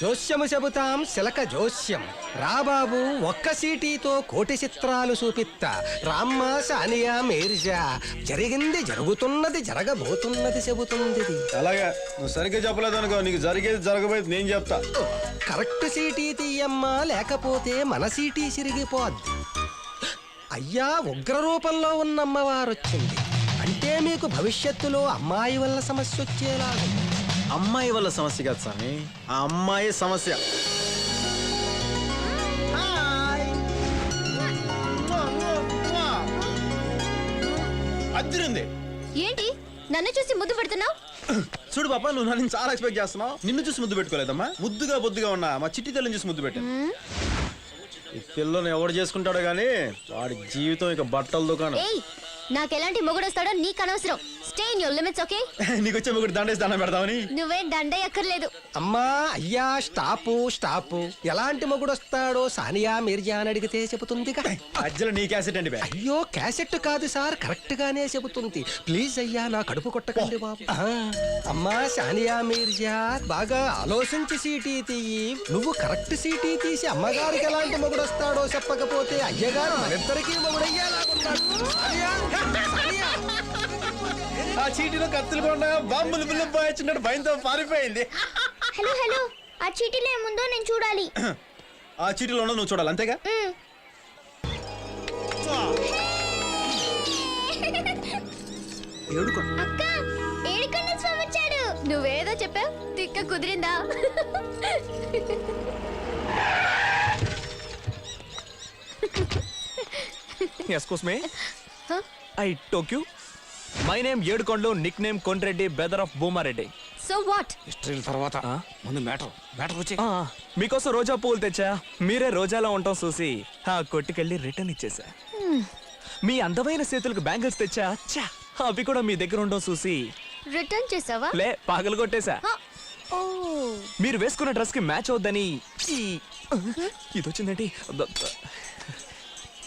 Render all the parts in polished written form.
జోస్యము చెబుతాం శిలక జోస్యం రాబాబు ఒక్క సీటీతో కోటి చిత్రాలు చూపిత్తా రామ్మ సానియా మీర్జా జరిగింది జరుగుతున్నది జరగబోతున్నది చెబుతుంది. అలాగా నువ్వు సరిగ్గా చెప్పలేదు అనుకో, నీకు జరిగేది జరగబోయేది నేను చెప్తా. కరెక్ట్ సీటీ తీయమ్మా, లేకపోతే మన సీటీ సిరిగిపోద్ది. అయ్యా ఉగ్ర రూపంలో ఉన్న అమ్మవారు వచ్చింది అంటే మీకు భవిష్యత్తులో అమ్మాయి వల్ల సమస్య వచ్చేలాగా. అమ్మాయి వల్ల సమస్య కాదు స్వామి, ఆ అమ్మాయి సమస్య. అద్దరింది. ఏంటి నన్ను చూసి ముద్దు పెడుతున్నావు? చూడు పాప, నువ్వు నన్ను చాలా ఎక్స్పెక్ట్ చేస్తున్నావు. నిన్ను చూసి ముద్దు పెట్టుకోలేదమ్మా, ముద్దుగా బొద్దుగా ఉన్నా మా చిట్టి తల్లిని చూసి ముద్దు పెట్టాను. ఈ పిల్లని ఎవడు చేసుకుంటాడో గానీ వాడి జీవితం ఇక బట్టల దుకాణం. నాకెలాంటి మొగుడొస్తాడో నీకు అనవసరం. Stay in your limits, okay? నీకు వచ్చే మొగుడు దండేసి దండం పెడతామని. నువ్వేం దండయక్కర్లేదు. అమ్మా అయ్యా స్టాపు. ఎలాంటి మొగుడు వస్తాడో సానియా మీర్జా అని అడిగితే చెబుతుందిగా. మధ్యలో నీ క్యాసెట్ అండి. అయ్యో క్యాసెట్ కాదు సార్, కరెక్ట్ గానే చెబుతుంది. ప్లీజ్ అయ్యా నా కడుపు కొట్టకండి బాబు. అమ్మా సానియా మీర్జా బాగా ఆలోచించి సీటీ తీయి. నువ్వు కరెక్ట్ సీటీ తీసి అమ్మగారికి ఎలాంటి మొగుడు వస్తాడో చెప్పకపోతే అయ్యగారు మనిద్దరికీ మొగుడయ్యేలాగున్నాడు. ఆ చీటీలో కత్తులు కొండ బాంబులు బిల్లు పోయొచ్చినట్టు భయంతో పారిపోయింది. హలో ఆ చీటీలో ఏముందో నేను చూడాలి. ఆ చీటీలో ఉన్నది నువ్వు చూడాలి, అంతేగా? అక్క ఏడుకొండ స్వామి వచ్చాడు. నువ్వేదో చెప్పావు, తిక్క కుదిరిందా? Excuse me. I took you. My name Yedukondu, nickname Konreddy, brother of Boomareddy. So what? History తర్వాత ముందు మ్యాటర్ వచ్చి మీకోసం రోజా పూలు తెచ్చా. మీరే రోజాలో ఉంటాం చూసి ఆ కొట్టుకెళ్ళి రిటర్న్ ఇచ్చేసా. మీ అందమైన చేతులకు బ్యాంగిల్స్ తెచ్చా. ఛా, అవి కూడా మీ దగ్గర ఉండడం చూసి రిటర్న్ చేసావా? లే, పగలు కొట్టేశా. ఓ మీరు వేసుకున్న డ్రెస్ కి మ్యాచ్ అవుద్దని ఇది వచ్చిందండి.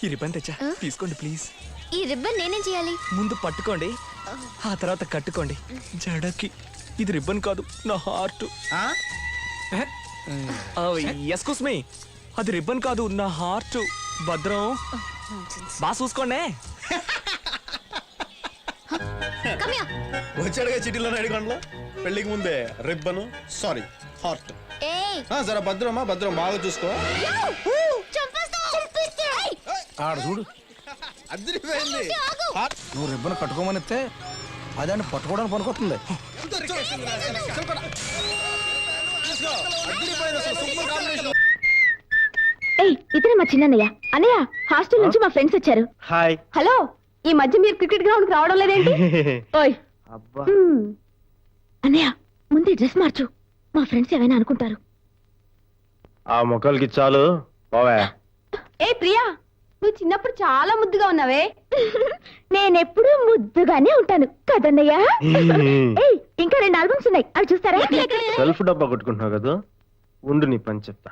ఈ రిబ్బన్ తెచ్చా, తీసుకోండి ప్లీజ్. ఈ రిబ్బన్ నేనేం చేయాలి? ముందు పట్టుకోండి, ఆ తర్వాత కట్టుకోండి జడకి. ఇది రిబ్బన్ కాదు, నా హార్ట్. ఎస్క్యూస్ మీ, అది రిబ్బన్ కాదు, నా హార్ట్. భద్రం, బాగా చూసుకోండి. వచ్చాడుగా చీటీలో అడిగండ్లో పెళ్లికి ముందే రిబ్బను, సారీ హార్ట్. సరే భద్రమ్మా, భద్రం బాగా చూసుకో. ఆడ చూడు, అద్దరిపోయింది. నువ్వు రిబ్బన్ కట్టుకోమనిస్తే అదాన్ని పట్టుకోవడానికి పనికొస్తుంది. ఇతనే మా చిన్నయ్య. అన్నయ్య, హాస్టల్ నుంచి మా ఫ్రెండ్స్ వచ్చారు. హాయ్. హలో, ఈ మధ్య మీరు క్రికెట్ గ్రౌండ్ కి రావడం లేదేంటి? ఓయ్ అన్నయ్య, ముందే డ్రెస్ మార్చు, మా ఫ్రెండ్స్ ఏమైనా అనుకుంటారు. ఆ మొక్కలకి చాలు బావా. ఏ ప్రియా, నువ్వు చిన్నప్పుడు చాలా ముద్దుగా ఉన్నావే. నేనెప్పుడు ముద్దుగానే ఉంటాను కదన్నయ్య. ఇంకా 2 ఆల్బమ్స్ ఉన్నాయి, అవి చూస్తారా? సెల్ఫ్ డబ్బా కొట్టుకుంటున్నావు కదా, ఉండు నీ పని చెప్తా.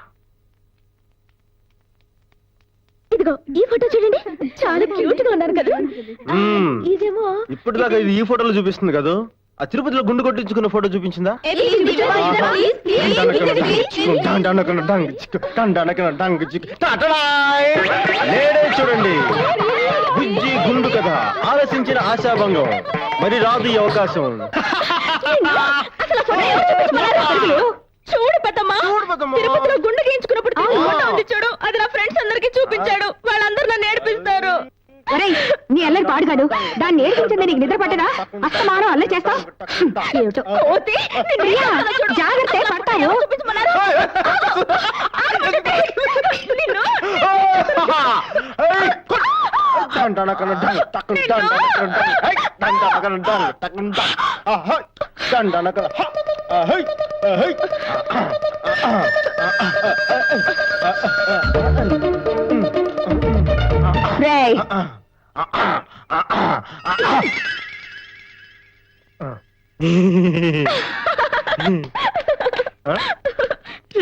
ఇదిగో ఈ ఫోటో చూడండి, చాలా క్యూట్ గా ఉన్నారు కదా. ఇదేమో ఇప్పుడు దాకా ఇది ఈ ఫోటోలో చూపిస్తుంది కదా, ఆ తిరుపతిలో గుండు కొట్టించుకున్న ఫోటో చూపించిందా? చూడండి, బుజ్జి గుండు కథ, ఆలోచించిన ఆశాభంగం, మరి రాదు ఈ అవకాశం. చూడు పట్టమ్మా, తిరుపతిలో గుండు గీయించుకున్నప్పుడు చూడు, అది నా ఫ్రెండ్స్ అందరికి చూపించాడు. వాళ్ళందరూ నన్ను ఏడిపిస్తారు. నీ అల్లరి పాడుగాడు, దాన్ని ఏడిపించింది నీకు నిద్ర పట్టదా? అస్తమానం అల్లరి చేస్తావు. జాగ్రత్త, పడతాను.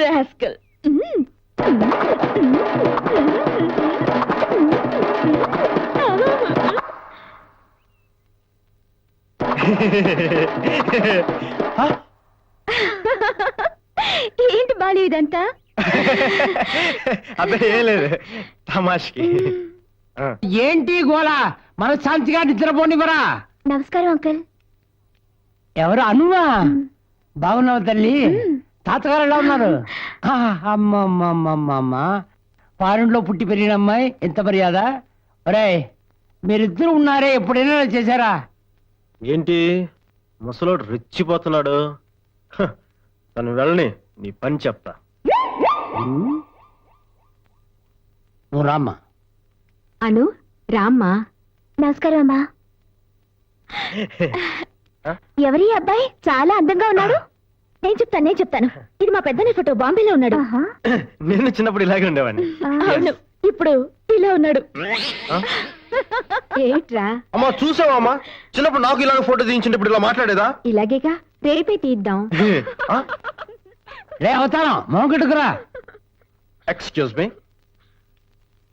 Rascal. ఏంటి బాలు ఇదంతా? అదే ఏం లేదు తమాష్కి. ఏంటి గోళ మనశ్శాంతిగా నిద్రపోనివరా? నమస్కారం అంకుల్. ఎవరు అనువా? బాగున్నావు తల్లి? తాతగారు ఎలా ఉన్నారు? అమ్మమ్మమ్మమ్మమ్మ, పారింట్లో పుట్టి పెరిగిన అమ్మాయి, ఎంత మర్యాద. ఒరేయ్, మీరిద్దరు ఉన్నారే, ఎప్పుడైనా ఇలా చేశారా? ఏంటి ముసలోడు రెచ్చిపోతున్నాడు? హ, తను వెళ్ళని నీ పని చెప్తా. నువ్వు రామ్మా. అను రామ్మా. నమస్కారం అమ్మా. ఎవరి అబ్బాయి చాలా అందంగా ఉన్నాడు? నేను చెప్తాను. ఇది మా పెద్దని ఫోటో, బాంబేలో ఉన్నాడు. నేను చిన్నప్పుడు ఇలాగే ఉండేవాడిని. అవును, ఇప్పుడు ఇలా ఉన్నాడు. ఏట్రా? అమ్మా చూసావా అమ్మా, చిన్నప్పుడు నాకు ఇలాగ ఫోటో తీయించినప్పుడు ఇలా మాట్లాడేదా? ఇలాగేగా, రేపే తీద్దాం. ఆ? రే అవతారం, మోగట్టుకురా. Excuse me.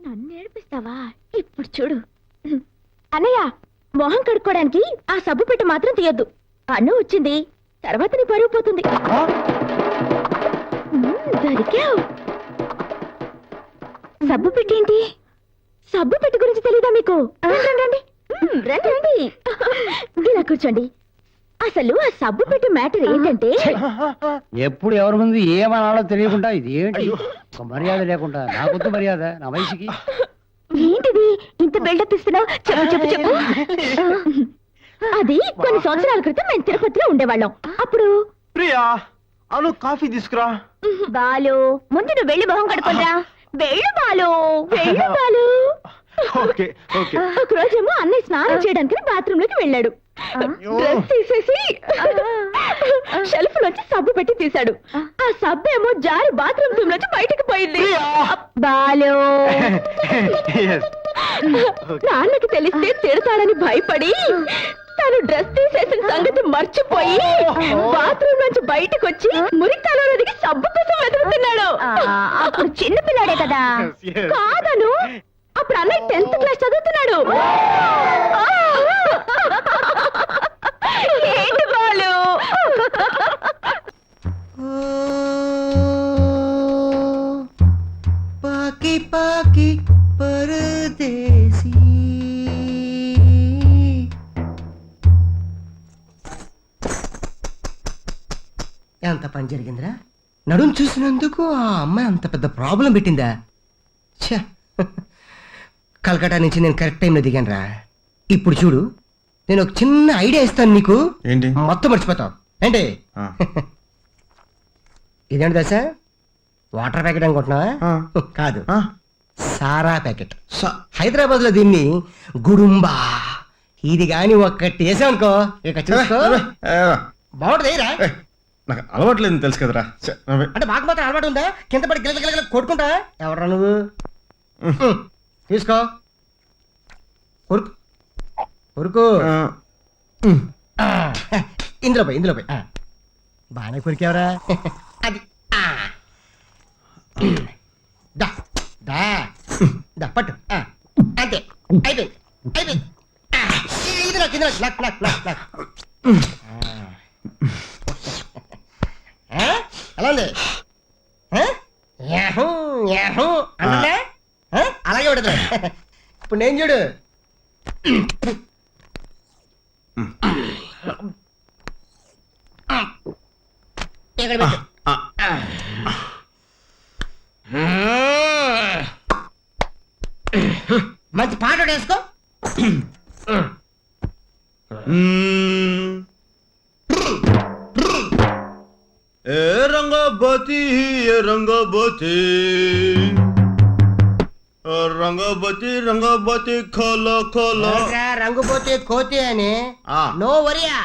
నన్ను ఏడిపిస్తావా? ఇప్పుడు చూడు. అన్నయ్య, మొహం కడుక్కోవడానికి ఆ సబ్బు పెట్టు మాత్రం తీయొద్దు. అన్ను వచ్చింది, తర్వాత నీ పరుగు పోతుంది. దొరికావు. సబ్బు పెట్టేంటి? సబ్బు పెట్టు గురించి తెలీదా మీకు? రండి రండి, ఇలా కూర్చోండి. అసలు ఆ సబ్బు పెట్టు మ్యాటర్ ఏంటంటే, ఎప్పుడు ఎవరి ముందు ఏమనాలో తెలియకుండా ఇది ఏంటి ఒక మర్యాద లేకుండా, నాకొద్దు మర్యాద నా వయసుకి. ఏంటిది ఇంత బిల్డప్ ఇస్తున్నావు? చెప్పు. అది కొన్ని సంవత్సరాల క్రితం మేము తిరుపతిలో ఉండేవాళ్ళం. అప్పుడు ప్రియా, అను కాఫీ తీసుకురా. బాలు, ముందు నువ్వు వెళ్ళి మొహం కడుకోరా. వెళ్ళు బాలు, వెళ్ళు బాలు. Okay okay. ఒక రోజేమో అన్నయ్య స్నానం చేయడానికి బాత్రూమ్ లోకి వెళ్ళాడు. డ్రెస్ తీసేసి షెల్ఫ్ లోంచి సబ్బు పెట్టి తీశాడు. ఆ సబ్బు ఏమో జారి బాత్రూమ్ రూమ్ లోంచి బయటకు పోయింది. బాలు, Yes. నాన్నకి తెలిస్తే తిడతాడని భయపడి తను డ్రెస్ తీసేసిన సంగతి మర్చిపోయి బాత్రూమ్ నుంచి బయటకు వచ్చి మురికాలో నదికి సబ్బు కోసం వెతుకుతున్నాడు. అప్పుడు చిన్న పిల్లాడే కదా. Yes. కాదను, అప్పుడు అన్నయ్య 10th క్లాస్ చదువుతున్నాడు. ఏంటి బాలు? పాకి పాకి పరదేశీ. ఎంత పని జరిగిందిరా? నడుం చూసినందుకు ఆ అమ్మాయి అంత పెద్ద ప్రాబ్లం పెట్టిందా? ఛ, కలకటా నుంచి నేను కరెక్ట్ టైంలో దిగాను రా. ఇప్పుడు చూడు, నేను ఒక చిన్న ఐడియా ఇస్తాను నీకు. ఏంటి? మొత్తం మర్చిపోతావు ఏంటి? ఇదేంటి దశ? వాటర్ ప్యాకెట్ అనుకుంటున్నావా? కాదు, సారా ప్యాకెట్. హైదరాబాద్ లో దీన్ని గుడుంబా. ఇది గాని ఒక్కటి వేసావనుకో, ఇక చూసుకో బాగుంటుంది. రా, నాకు అలవాట్లేదు తెలుసు కదరా. అంటే మాకు మాత్రం అలవాటు ఉందా? కింద పడి గిలక గిలక కొట్టుకుంటా. ఎవరా నువ్వు? తీసుకో, కొరుకు కొరుకు. ఇందులో పోయి బాగానే కొరికేవరా. అది దా దా దా పట్టు. అంతే, అయిపోయింది. ఇందులో కింద ఎలా ఉంది? అంటే అలాగే ఉండదు. ఇప్పుడు నేను చూడు, ఇక్కడ పెట్టు. మంచి పాట వేసుకో. ఏ రంగబతి, ఏ రంగబతి, రంగబతి ఖోల ఖోల. రంగు పోతే కోతి అని. నో వరియా.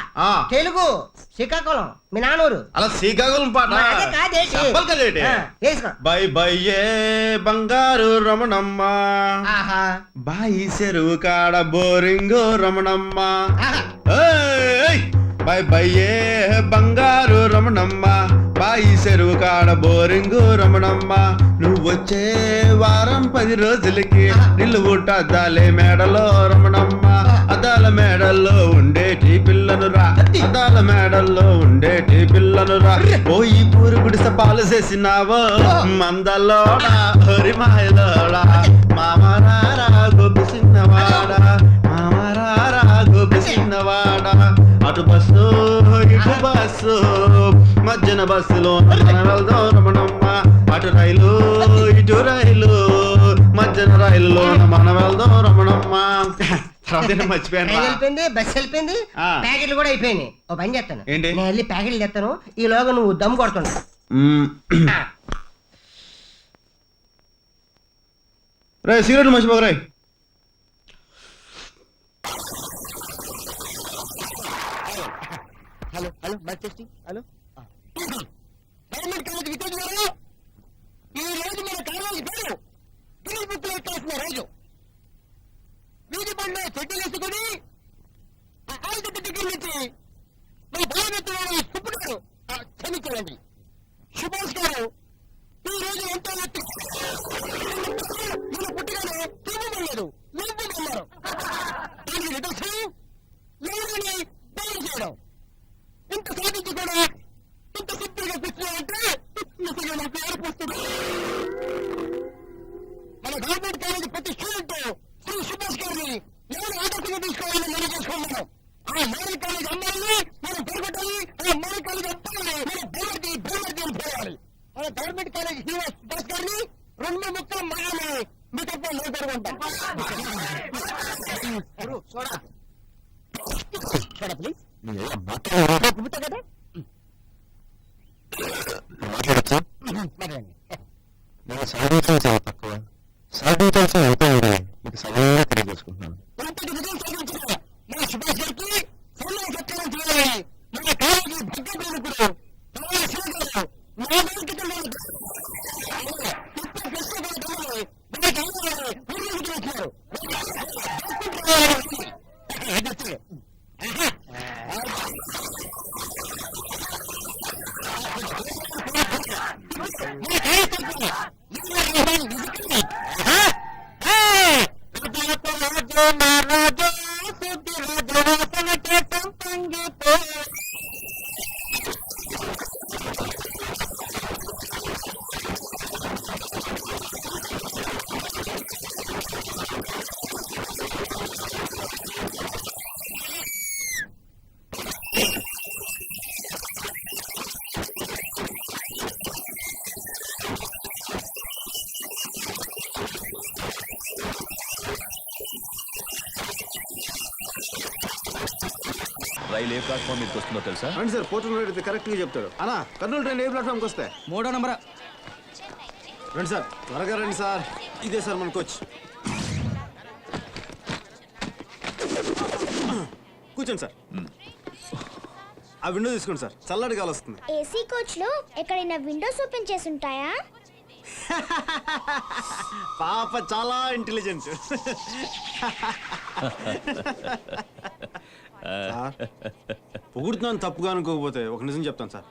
తెలుగు శ్రీకాకుళం మీ నాన్నూరు. అలా శ్రీకాకుళం పాట చెప్పాలి కదేటి? బై బై ఏ బంగారు రమణమ్మ, బాయి చెరువు కాడ బోరింగు రమణమ్మ. బై బై ఏ బంగారు రమణమ్మ, బాయి చెరువు కాడ బోరింగు రమణమ్మ నువ్వొచ్చే వారం 10 రోజులకి నిలువుట అద్దాలే మేడలో రమణమ్మ అద్దాల మేడల్లో ఉండేటి పిల్లను రా అద్దాల మేడల్లో ఉండేటి పిల్లను రా పోయి పూరు గుడిసె పాలు చేసినావో మందల్లోడా హరి మాయలోడా మామరారా గోపి చిన్నవాడా మామరారా గోపి చిన్నవాడా అటు బస్సు ఇటు బస్సు మధ్యన బస్సులో మనం వెళ్దాం రమణమ్మ అటు రైలు ఇటు రైలు మధ్యన రైలులో మనం వెళ్దాం రమణమ్మ మర్చిపోయాను వెళ్ళిపోయింది బస్సు వెళ్ళిపోయింది ఆ. ప్యాకెట్లు కూడా అయిపోయినాయి ఓ పని చేస్తాను ఏంటి? నేను వెళ్ళి ప్యాకెట్లు తెస్తాను ఈలోగా నువ్వు దమ్ము కొడుతున్నా రే సిగరెట్లు మర్చిపోకరా hello hello bus testing hello government college విద్యార్థి గారు ఈ రోజు మన కాలేజీ పేరు గిన్నెస్ బుక్ లో ఎక్కాల్సిన రోజు వీధి బండ్లో చెడ్డలు వేసుకుని ఆయుధ దగ్గర నుంచి మన బాలమిత్రుడు సుబ్బుడు గారు క్షమించండి సుభాష్ గారు ఈ రోజు ఎంతో మన పుట్టిగానే చూపలేదు లేపమన్నారు దానికి నిదర్శనం లేదని బయలు చేయడం ఇంత సాధించి కూడా ఇంత సింపుల్గా కూర్చున్నామంటే నిజంగా నాకు ఏర్పడుతుంది మన గవర్నమెంట్ కాలేజీ ప్రతి స్టూడెంట్ శ్రీ సుభాష్ గారిని ఎవరు ఆదర్శంగా తీసుకోవాలని మనం చేసుకున్నాం ఆ మోడల్ కాలేజ్ అమ్మాయిని మనం పేర్కొట్టాలి ఆ మోడల్ కాలేజ్ అబ్బాయిని మనం బేవర్ది అని పోవాలి మన గవర్నమెంట్ కాలేజ్ హీరో సుభాష్ గారిని 2 ముక్కలు మాయాలి మీ తప్ప నేను పేర్కొంటాం చూడా ప్లీజ్ కదా మాట్లాడచ్చా మాట్లాడండి నేను సాధించడం చాలా తక్కువ సాధించాల్సిన ఎంతో ఉంది మీకు సమయంగా తెలియజేసుకుంటున్నాను ఎంతటి విజయం సాధించిన మన సుభాష్ గారికి సన్మాన సత్కారం చేయాలని మన కాలేజీ భద్రప్రముఖుడు ప్రవాణ శివగారు నా వెంకటలో రైలు ఏ ప్లాట్ఫామ్ మీదకి వస్తుందో తెలుసా? రండి సార్ పోర్టల్ అయితే కరెక్ట్ గా చెప్తాడు అన్నా కర్నూలు ట్రైన్ ఏ ప్లాట్ఫామ్కి వస్తే 3వ నంబర్ రండి సార్ త్వరగా రండి సార్ ఇదే సార్ మన కోచ్ కూర్చోండి సార్ ఆ విండో తీసుకోండి సార్ చల్లటి గాలి వస్తుంది ఏసీ కోచ్ లో ఎక్కడైనా విండోస్ ఓపెన్ చేసి ఉంటాయా? పాప చాలా ఇంటెలిజెంట్ పొగుడుతున్నాను తప్పుగా అనుకోకపోతే ఒక నిజం చెప్తాను సార్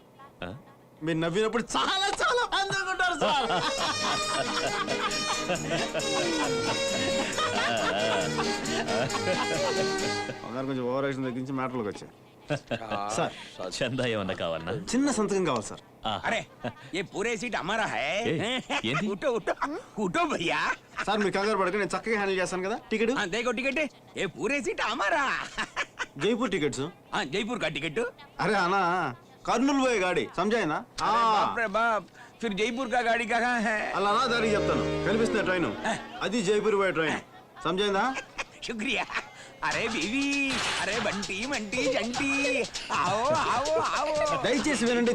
మీరు నవ్వినప్పుడు చాలా చాలా అందరుకుంటారు సార్ కొంచెం ఓవర్ యాక్షన్ తగ్గించి మ్యాటర్లోకి వచ్చా సార్ చందా ఏమన్నా కావాలన్నా? చిన్న సంతకం కావాలి సార్ अरे ये पूरे सीट हमारा है ఏంటి? उठो उठो उठो भैया సార్ మీరు కంగారు పడక నేను చక్కగా హ్యాండిల్ చేస్తాను కదా టికెట్ हाँ देखो टिकट ये पूरे सीट हमारा జైపూర్ టికెట్స్ हाँ जयपुर का टिकट అరే అన్నా కర్నూలు పోయే గాడి సంజాయినా अरे बाप रे बाप फिर जयपुर का गाड़ी कहाँ है అలా నా దారికి చెప్తాను కనిపిస్తున్న ట్రైన్ అది జైపూర్ పోయే ట్రైన్ సంజాయిందా शुक्रिया अरे बीवी अरे बंटी मंटी जंटी आओ आओ आओ దయచేసి వినండి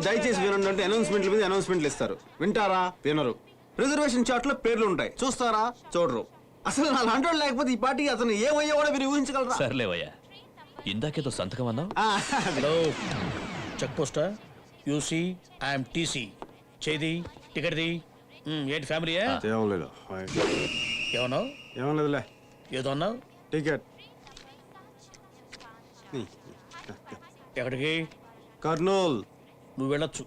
అంటే అనౌన్స్మెంట్ల మీద అనౌన్స్మెంట్లు ఇస్తారు వింటారా వినరు రిజర్వేషన్ చార్ట్ లో పేర్లు ఉంటాయి చూస్తారా చూడరు అసలు నా లాంటి లేకపోతే ఈ పార్టీ అతను ఏమయ్యా కూడా మీరు ఊహించగలరా సర్లేవయ్యా, ఇందాకేదో సంతకం అన్నావు. హలో చెక్ పోస్టా యూసీ ఐఎమ్ టీసీ చేది టికెట్ది ఏంటి ఫ్యామిలీయా ఏమన్నావు ఏం లేదులే ఏదో అన్నావు టికెట్ ఎక్కడికి కర్నూల్ నువ్వు వెళ్ళొచ్చు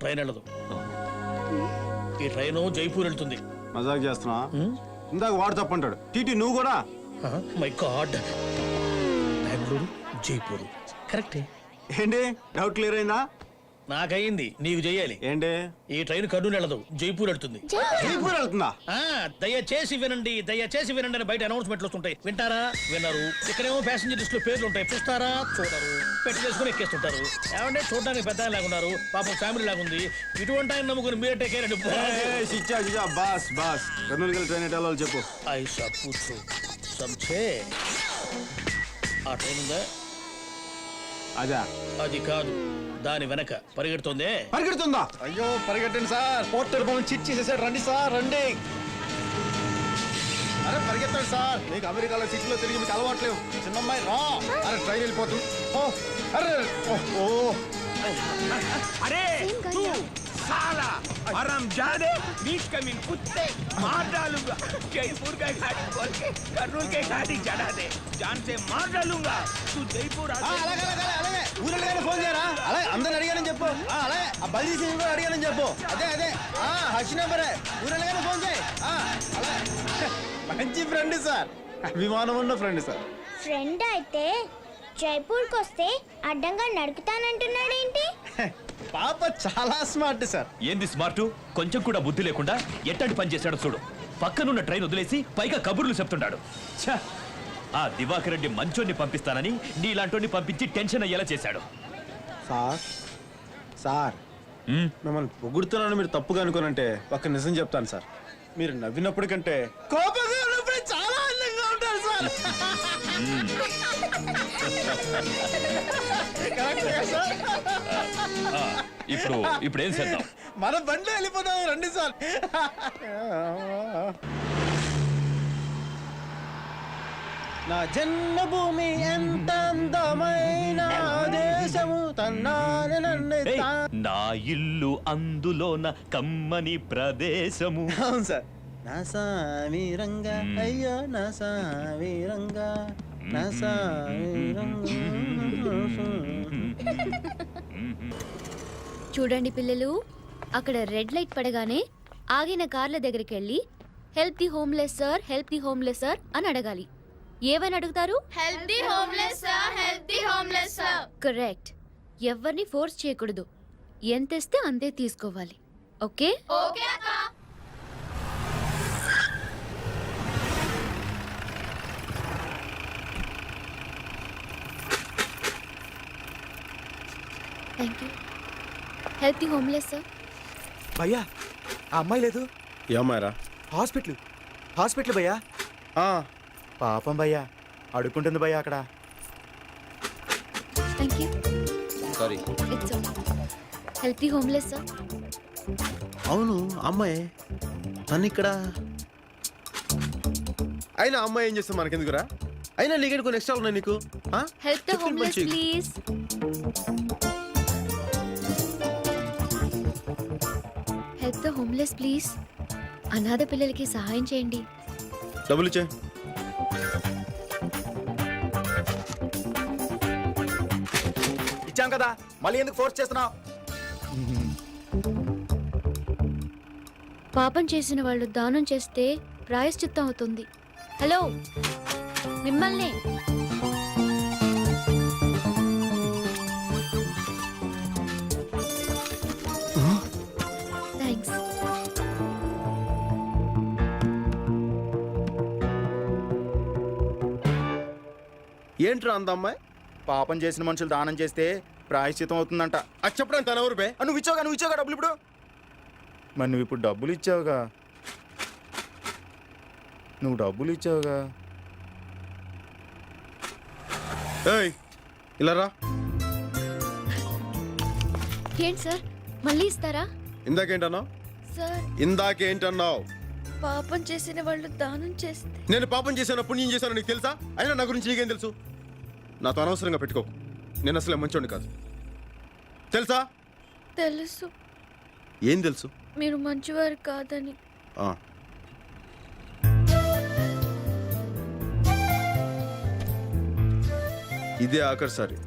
ట్రైన్ వెళ్ళదు. ఈ ట్రైన్ జైపూర్ వెళ్తుంది. మజాక్ చేస్తున్నా? ఇందాక వాడు తప్పంటాడు. టీటీ నువ్వు కూడా? మై గాడ్, బెంగళూరు జైపూర్ కరెక్టే. ఏంటి డౌట్ క్లియర్ అయిందా? నాకయింది, నీకు చెయ్యాలి. ఏంటి? ఈ ట్రైన్ కర్నూలు వెళ్ళదు, జైపూర్ వెళ్తుంది. జైపూర్ వెళ్తుందా? దయచేసి వినండి, దయచేసి వినండి అని బయట అనౌన్స్మెంట్లు వస్తుంటాయి. వింటారా? వినరు. ఇక్కడేమో ప్యాసింజర్ లిస్ట్ లో పేర్లు ఉంటాయి. చూస్తారా? చూడరు. పెట్టి చేసుకుని ఎక్కేస్తుంటారు. ఏమంటే చూడడానికి పెద్ద లాగున్నారు, పాపం ఫ్యామిలీ లాగుంది. ఇటువంటి ఆయన నమ్ముకుని మీరే టేక్ కేర్ అండి. బాస్ బాస్ కర్నూలుకి వెళ్ళి ట్రైన్ ఎట్లా చెప్పు. ఐసా పూచు సంచే. ఆ ట్రైన్ ఉందా? అదా? అది కాదు, దాని వెనక పరిగెడుతుందే. పరిగెడుతుందా? అయ్యో పరిగెట్టండి సార్, పోర్టర్ పనులు చిట్ చేసేసాడు. రండి సార్ రండి. అరే పరిగెత్తండి సార్, మీకు అమెరికాలో సిటీలో తిరిగి మీకు అలవాట్లేవు. చిన్నమ్మాయి రా. అరే ట్రైన్ వెళ్ళిపోతుంది. ఓ అరే ఓ अरे तू साला हरामजादे, बीच कमीन कुत्ते, मार डालूंगा. जयपुर का गाड़ी खोल के कर्नूल के गाड़ी चढ़ा दे, जान से मार डालूंगा. तू जयपुर అలాగే ఊరెళ్ళగానే ఫోన్ చేయరా? అలాగే అందరిని అడిగానని చెప్పు. అలాగే ఆ బల్దీ సింగ్ కూడా అడిగానని చెప్పు. అదే అదే హర్షి నెంబరే. ఊరెళ్ళగానే ఫోన్ చేయి. అలాగే మంచి ఫ్రెండ్ సార్, అభిమానం ఉన్న ఫ్రెండ్ సార్. ఫ్రెండ్ అయితే జైపూర్కి వస్తే అడ్డంగా నడుపుతానంటున్నాడేంటి? పాప చాలా స్మార్ట్ సార్. ఏంది స్మార్ట్? కొంచెం కూడా బుద్ధి లేకుండా ఎట్టంటి పని చేశాడు చూడు. పక్కనున్న ట్రైన్ వదిలేసి పైగా కబుర్లు చెప్తున్నాడు. ఛ! ఆ దివాకర్ రెడ్డి మంచోన్ని పంపిస్తానని నీలాంటోని పంపించి టెన్షన్ అయ్యేలా చేశాడు. సార్ సార్ మిమ్మల్ని పొగుడుతున్నాను మీరు తప్పుగా అనుకోనంటే ఒక నిజం చెప్తాను సార్. మీరు నవ్వినప్పటికంటే కోపంగా ఉన్నప్పుడు చాలా అందంగా ఉంటారు సార్. కరెక్టేగా సార్? ఇప్పుడు ఏం చేద్దాం? మన బండి వెళ్ళిపోదాం రండి సార్. నా జన్మభూమి ఎంత అందమైన దేశము తన్నానే నన్ను ఏయ్, నా ఇల్లు అందులోన కమ్మని ప్రదేశము. అవును సార్. నా సామి రంగా అయ్యో నా సామి రంగా నా సామి రంగా. చూడండి పిల్లలు, అక్కడ రెడ్ లైట్ పడగానే ఆగిన కార్ల దగ్గరికి వెళ్ళి help the homeless sir, help the homeless sir అని అడగాలి. ఏవని అడుగుతారు? Help the homeless sir, help the homeless sir. Correct. ఎవరిని ఫోర్స్ చేయకూడదు. ఎంత ఇస్తే అంతే తీసుకోవాలి. ఓకే? ఓకే అక్క. Thank you. Help the homeless sir. భయ్యా ఆ అమ్మాయి లేదు. ఏమారా? హాస్పిటల్ భయ్యా. పాపం భయ్యా, అడుక్కుంటుంది భయ్యా అక్కడ. Thank you. Sorry. It's okay. Help the homeless sir. అవును అమ్మాయి తను ఇక్కడ. అయినా అమ్మాయి ఏం చేస్తాం మనకెందుకురా? అయినా నీకు కొన్ని ఎక్స్ట్రా ఉన్నాయి నీకు. Help the homeless please. Help the homeless please. అనాథ పిల్లలకి సహాయం చేయండి. డబ్బులు ఇచ్చే. ఇచ్చాం కదా, మళ్ళీ ఎందుకు ఫోర్స్ చేస్తున్నావు? పాపం చేసిన వాళ్ళు దానం చేస్తే ప్రాయశ్చిత్తం అవుతుంది. హలో, మిమ్మల్ని. థ్యాంక్స్. ఏంట్రా అంద అమ్మాయి? పాపం చేసిన మనుషులు దానం చేస్తే ప్రాయశ్చితం అవుతుందంట. అది చెప్పడానికి తన ఎవరు బే? నువ్వు ఇచ్చావుగా డబ్బులు ఇప్పుడు. మరి నువ్వు ఇప్పుడు డబ్బులు ఇచ్చావుగా. ఏయ్ ఇలా రా. ఏంటి సార్, మళ్ళీ ఇస్తారా? ఇందాకేంటన్నావు? సార్, ఇందాకేంటన్నావు? పాపం చేసిన వాళ్ళు దానం చేస్తే. నేను పాపం చేశాను పుణ్యం చేశాను నీకు తెలుసా? అయినా నా గురించి నీకేం తెలుసు? నాతో అనవసరంగా పెట్టుకో. నేను అసలే మంచోడిని కాదు తెలుసా? తెలుసు. ఏం తెలుసు? మీరు మంచివారు కాదని. ఇదే ఆఖరిసారి.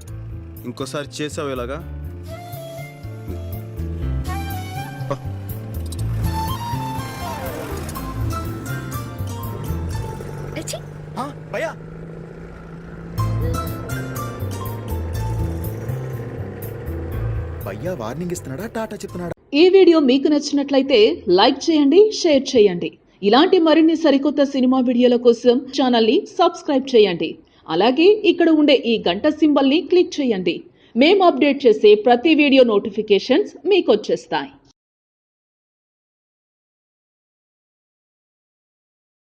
ఇంకోసారి చేసావు ఇలాగా ఛీ. భయ్యా భయ్యా వార్నింగ్ ఇస్తున్నాడా టాటా చెప్తున్నాడా? ఈ వీడియో మీకు నచ్చినట్లయితే లైక్ చేయండి, షేర్ చేయండి. ఇలాంటి మరిన్ని సరికొత్త సినిమా వీడియోల కోసం ఛానల్ ని సబ్స్క్రైబ్ చేయండి. అలాగే ఇక్కడ ఉండే ఈ గంట సింబల్ ని క్లిక్ చేయండి. మేము అప్డేట్ చేసే ప్రతి వీడియో నోటిఫికేషన్స్ మీకు వచ్చేస్తాయి.